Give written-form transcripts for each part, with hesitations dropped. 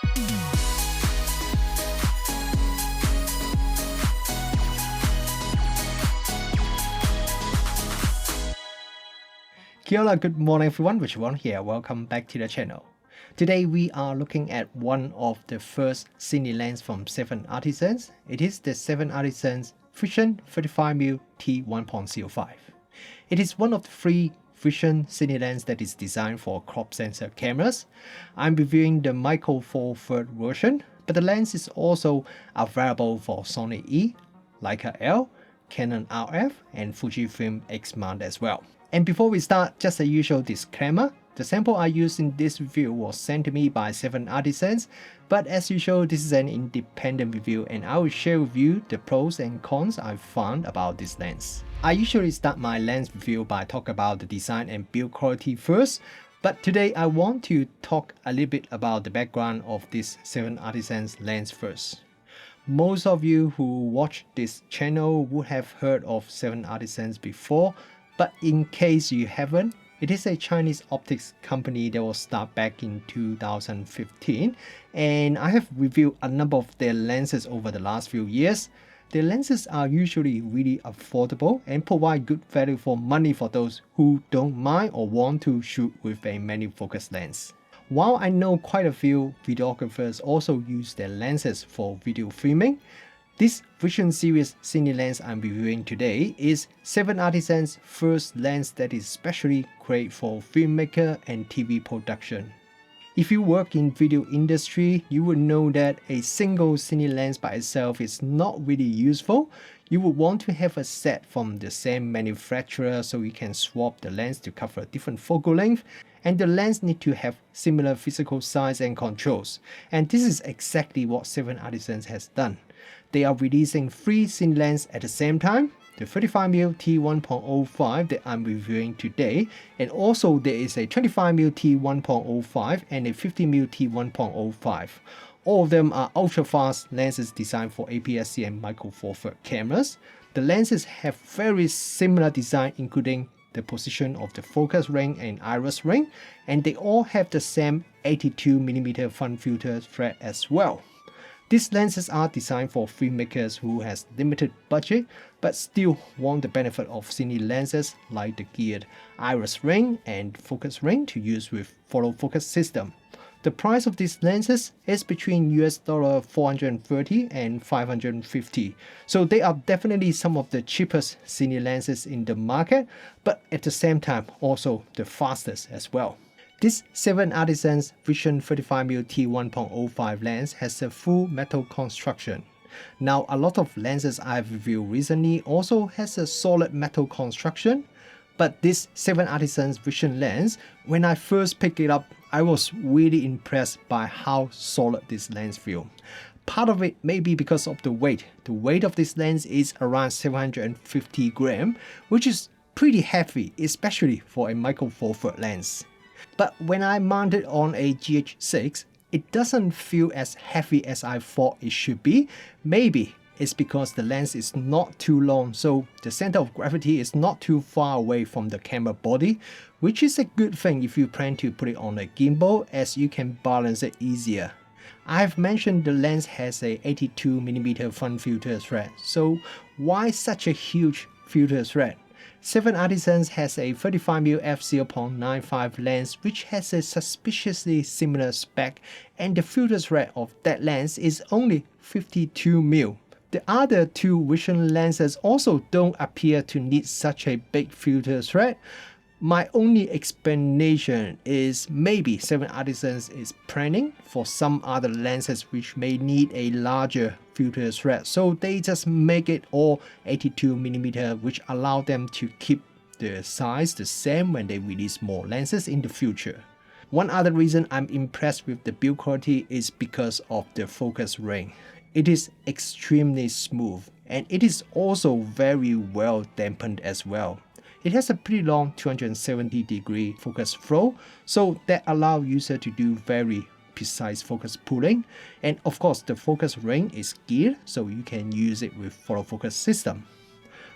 Kia ora, good morning everyone, Richard here, welcome back to the channel. Today we are looking at one of the first Cine lens from 7Artisans. It is the 7Artisans Vision 35mm T1.05. It is one of the three Vision Cine lens that is designed for crop sensor cameras. I'm reviewing the Micro Four Thirds version, but the lens is also available for Sony E, Leica L, Canon RF, and Fujifilm X mount as well. And before we start, just a usual disclaimer. The sample I used in this review was sent to me by 7Artisans, but as usual, this is an independent review and I will share with you the pros and cons I found about this lens. I usually start my lens review by talking about the design and build quality first, but today I want to talk a little bit about the background of this 7Artisans lens first. Most of you who watch this channel would have heard of 7Artisans before, but in case you haven't, it is a Chinese optics company that was started back in 2015, and I have reviewed a number of their lenses over the last few years. Their lenses are usually really affordable and provide good value for money for those who don't mind or want to shoot with a manual focus lens. While I know quite a few videographers also use their lenses for video filming, this Vision series Cine lens I'm reviewing today is 7Artisans' first lens that is specially great for filmmaker and TV production. If you work in video industry, you would know that a single Cine lens by itself is not really useful. You would want to have a set from the same manufacturer so you can swap the lens to cover a different focal length, and the lens need to have similar physical size and controls. And this is exactly what 7Artisans has done. They are releasing three Cine lenses at the same time, the 35mm T1.05 that I'm reviewing today, and also there is a 25mm T1.05 and a 50mm T1.05. All of them are ultra-fast lenses designed for APS-C and Micro Four Thirds cameras. The lenses have very similar design, including the position of the focus ring and iris ring, and they all have the same 82mm front filter thread as well. These lenses are designed for filmmakers who has limited budget but still want the benefit of Cine lenses like the geared iris ring and focus ring to use with follow focus system. The price of these lenses is between $430 and $550, so they are definitely some of the cheapest Cine lenses in the market, but at the same time also the fastest as well. This 7Artisans Vision 35mm T1.05 lens has a full metal construction. Now, a lot of lenses I've reviewed recently also has a solid metal construction, but this 7Artisans Vision lens, when I first picked it up, I was really impressed by how solid this lens feels. Part of it may be because of the weight. The weight of this lens is around 750 grams, which is pretty heavy, especially for a Micro Four Thirds lens. But when I mount it on a GH6, it doesn't feel as heavy as I thought it should be. Maybe it's because the lens is not too long, so the center of gravity is not too far away from the camera body, which is a good thing if you plan to put it on a gimbal, as you can balance it easier. I've mentioned the lens has a 82mm front filter thread, so why such a huge filter thread? 7Artisans has a 35mm f/0.95 lens which has a suspiciously similar spec, and the filter thread of that lens is only 52mm. The other two Vision lenses also don't appear to need such a big filter thread. My only explanation is maybe 7Artisans is planning for some other lenses which may need a larger filter thread, so they just make it all 82mm, which allow them to keep the size the same when they release more lenses in the future. One other reason I'm impressed with the build quality is because of the focus ring. It is extremely smooth and it is also very well dampened as well. It has a pretty long 270-degree focus flow, so that allows user to do very precise focus pulling. And of course, the focus ring is geared, so you can use it with follow focus system.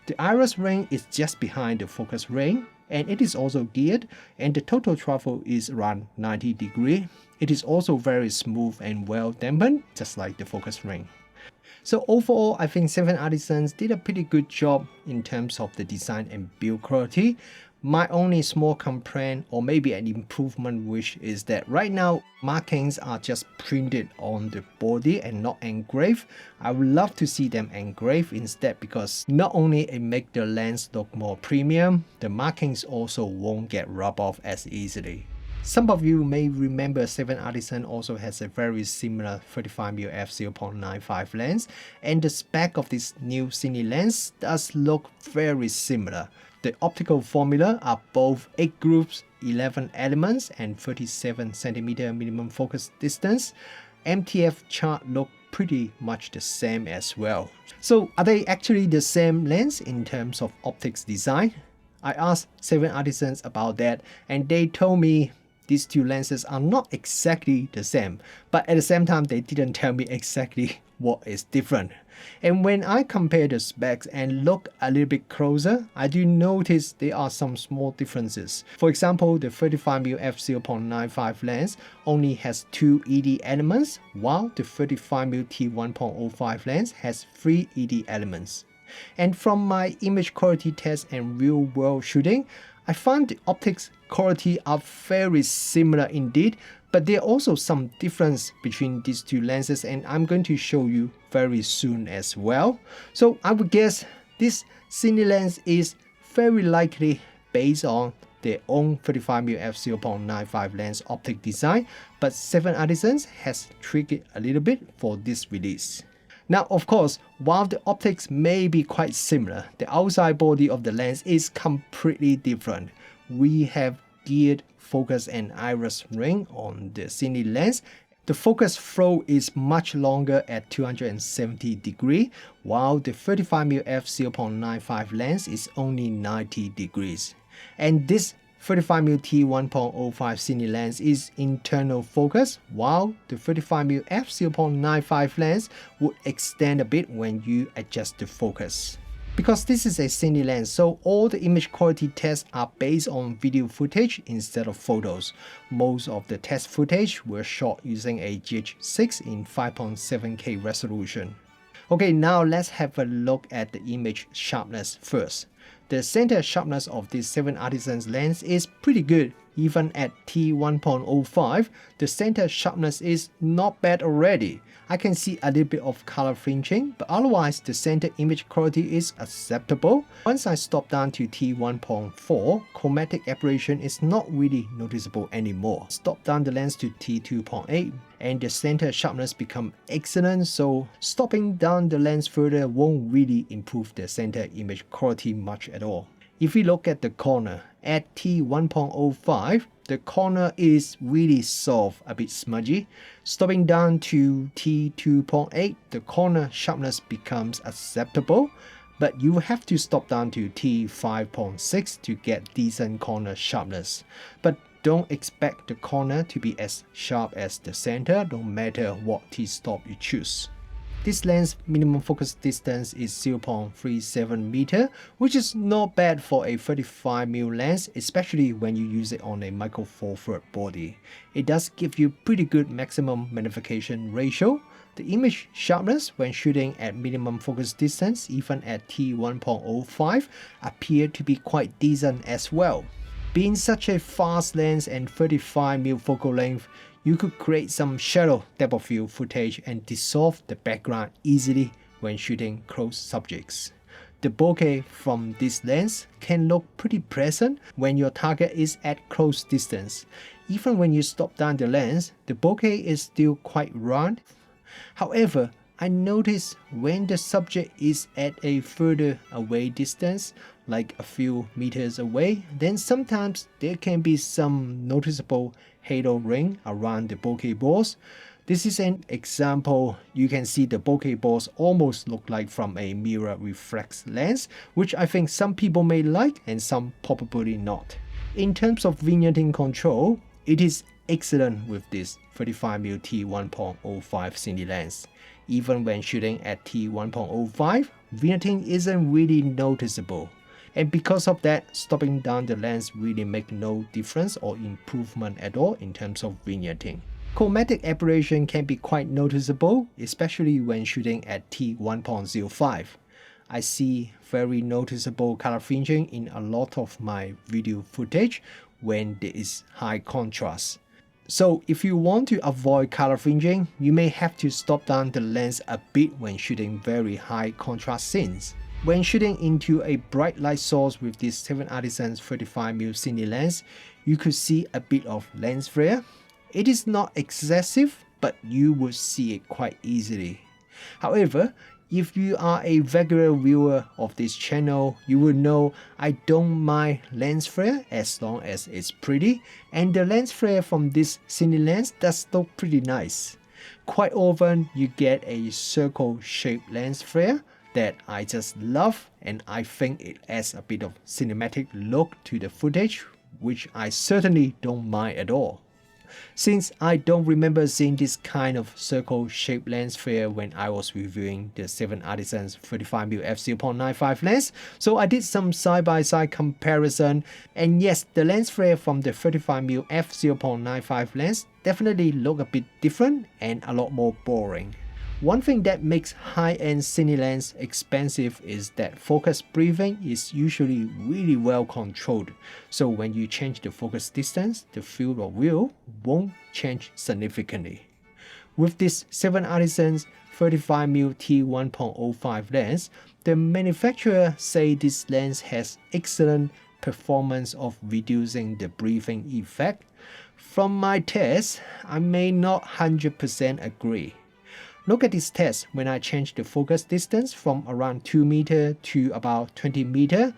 The iris ring is just behind the focus ring, and it is also geared, and the total travel is around 90 degrees. It is also very smooth and well dampened, just like the focus ring. So overall, I think 7Artisans did a pretty good job in terms of the design and build quality. My only small complaint, or maybe an improvement wish, is that right now markings are just printed on the body and not engraved. I would love to see them engraved instead, because not only it makes the lens look more premium, the markings also won't get rubbed off as easily. Some of you may remember 7Artisans also has a very similar 35mm f/0.95 lens, and the spec of this new Cine lens does look very similar. The optical formula are both 8 groups, 11 elements, and 37cm minimum focus distance. MTF chart look pretty much the same as well. So are they actually the same lens in terms of optics design? I asked 7Artisans about that, and they told me these two lenses are not exactly the same, but at the same time they didn't tell me exactly what is different. And when I compare the specs and look a little bit closer, I do notice there are some small differences. For example, the 35mm f/0.95 lens only has 2 ED elements, while the 35mm t1.05 lens has 3 ED elements. And from my image quality test and real world shooting, I find the optics quality are very similar indeed, but there are also some difference between these two lenses, and I'm going to show you very soon as well. So I would guess this Cine lens is very likely based on their own 35mm f/0.95 lens optic design, but 7Artisans has tweaked it a little bit for this release. Now, of course, while the optics may be quite similar, the outside body of the lens is completely different. We have geared focus and iris ring on the Cine lens. The focus flow is much longer at 270 degrees, while the 35mm f/0.95 lens is only 90 degrees. And this 35mm t1.05 Cine lens is internal focus, while the 35mm f/0.95 lens would extend a bit when you adjust the focus. Because this is a Cine lens, so all the image quality tests are based on video footage instead of photos. Most of the test footage were shot using a GH6 in 5.7K resolution. Okay, now let's have a look at the image sharpness first. The center sharpness of this 7Artisans lens is pretty good. Even at t1.05, the center sharpness is not bad already. I can see a little bit of color fringing, but otherwise the center image quality is acceptable. Once I stop down to t1.4, chromatic aberration is not really noticeable anymore. Stop down the lens to t2.8 and the center sharpness become excellent, so stopping down the lens further won't really improve the center image quality much at all. If we look at the corner, at t1.05, the corner is really soft, a bit smudgy. Stopping down to t2.8, the corner sharpness becomes acceptable, but you have to stop down to t5.6 to get decent corner sharpness. But don't expect the corner to be as sharp as the center, no matter what t-stop you choose. This lens minimum focus distance is 0.37 meter, which is not bad for a 35mm lens, especially when you use it on a micro four thirds body. It does give you pretty good maximum magnification ratio. The image sharpness when shooting at minimum focus distance, even at t1.05, appear to be quite decent as well. Being such a fast lens and 35mm focal length, you could create some shadow depth of field footage and dissolve the background easily when shooting close subjects. The bokeh from this lens can look pretty pleasant when your target is at close distance. Even when you stop down the lens, the bokeh is still quite round. However, I notice when the subject is at a further away distance, like a few meters away, then sometimes there can be some noticeable halo ring around the bokeh balls. This is an example. You can see the bokeh balls almost look like from a mirror reflex lens, which I think some people may like and some probably not. In terms of vignetting control, it is excellent with this 35mm t1.05 Cine lens. Even when shooting at t1.05, vignetting isn't really noticeable. And because of that, stopping down the lens really make no difference or improvement at all in terms of vignetting. Chromatic aberration can be quite noticeable, especially when shooting at t1.05. I see very noticeable color fringing in a lot of my video footage when there is high contrast. So if you want to avoid color fringing, you may have to stop down the lens a bit when shooting very high contrast scenes. When shooting into a bright light source with this 7Artisans 35mm Cine lens, you could see a bit of lens flare. It is not excessive, but you would see it quite easily. However, if you are a regular viewer of this channel, you will know I don't mind lens flare as long as it's pretty, and the lens flare from this Cine lens does look pretty nice. Quite often you get a circle shaped lens flare that I just love, and I think it adds a bit of cinematic look to the footage, which I certainly don't mind at all. Since I don't remember seeing this kind of circle-shaped lens flare when I was reviewing the 7Artisans 35mm f0.95 lens, so I did some side-by-side comparison, and yes, the lens flare from the 35mm f0.95 lens definitely look a bit different and a lot more boring. One thing that makes high-end Cine lens expensive is that focus briefing is usually really well controlled, so when you change the focus distance, the field of view won't change significantly. With this 7Artisans 35mm t1.05 lens, the manufacturer say this lens has excellent performance of reducing the briefing effect. From my test, I may not 100% agree. Look at this test when I change the focus distance from around 2 meters to about 20 meters.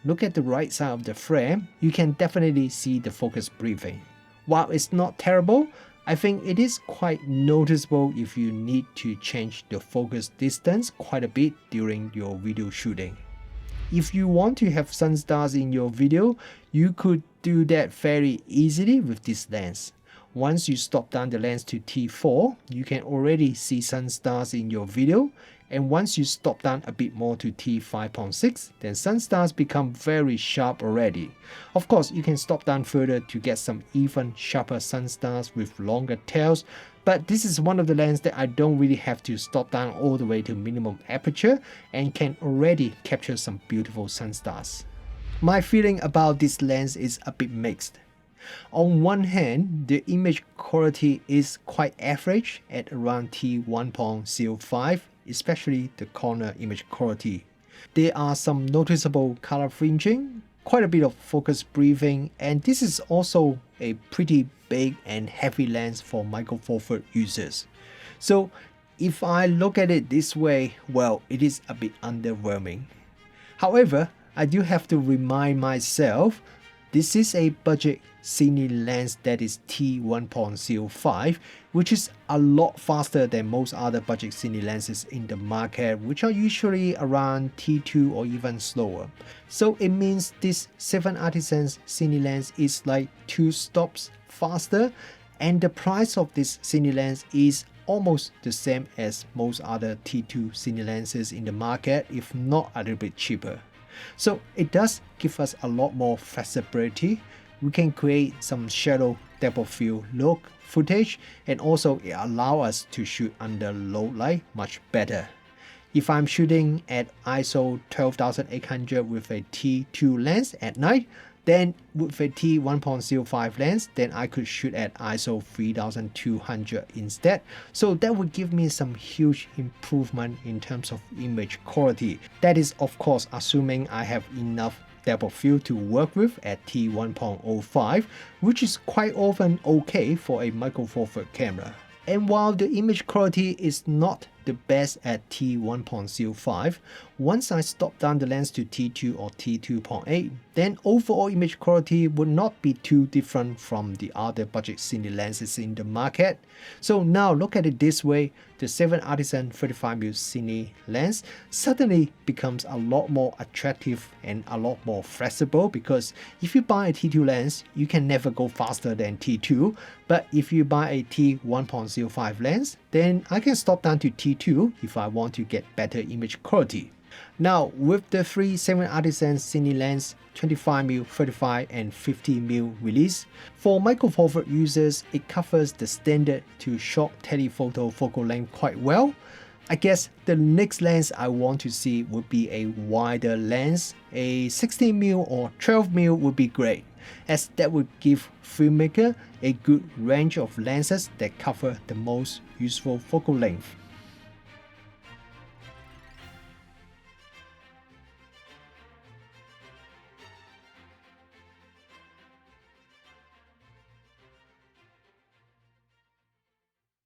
Look at the right side of the frame, you can definitely see the focus briefing. While it's not terrible, I think it is quite noticeable if you need to change the focus distance quite a bit during your video shooting. If you want to have Sunstars in your video, you could do that very easily with this lens. Once you stop down the lens to T4, you can already see Sunstars in your video, and once you stop down a bit more to T5.6, then Sunstars become very sharp already. Of course, you can stop down further to get some even sharper Sunstars with longer tails, but this is one of the lenses that I don't really have to stop down all the way to minimum aperture and can already capture some beautiful Sunstars. My feeling about this lens is a bit mixed. On one hand, the image quality is quite average at around T1.05, especially the corner image quality. There are some noticeable color fringing, quite a bit of focus briefing, and this is also a pretty big and heavy lens for micro four thirds users. So if I look at it this way, well, it is a bit underwhelming. However, I do have to remind myself this is a budget Cine lens that is T1.05, which is a lot faster than most other budget Cine lenses in the market, which are usually around T2 or even slower. So it means this 7Artisans Cine lens is like 2 stops faster, and the price of this Cine lens is almost the same as most other T2 Cine lenses in the market, if not a little bit cheaper. So it does give us a lot more flexibility. We can create some shallow depth of field look footage, and also it allows us to shoot under low light much better. If I'm shooting at ISO 12800 with a T2 lens at night, then with a T1.05 lens, then I could shoot at ISO 3200 instead. So that would give me some huge improvement in terms of image quality. That is of course assuming I have enough depth of field to work with at T1.05, which is quite often okay for a micro four thirds camera. And while the image quality is not the best at T1.05, once I stop down the lens to T2 or T2.8, then overall image quality would not be too different from the other budget Cine lenses in the market. So now look at it this way, the 7Artisans 35mm Cine lens suddenly becomes a lot more attractive and a lot more flexible, because if you buy a T2 lens, you can never go faster than T2, but if you buy a T1.05 lens, then I can stop down to T2 if I want to get better image quality. Now, with the three 7Artisans Cine lens 25mm, 35mm and 50mm release, for micro four thirds users, it covers the standard to short telephoto focal length quite well. I guess the next lens I want to see would be a wider lens. A 16mm or 12mm would be great, as that would give filmmaker a good range of lenses that cover the most useful focal length.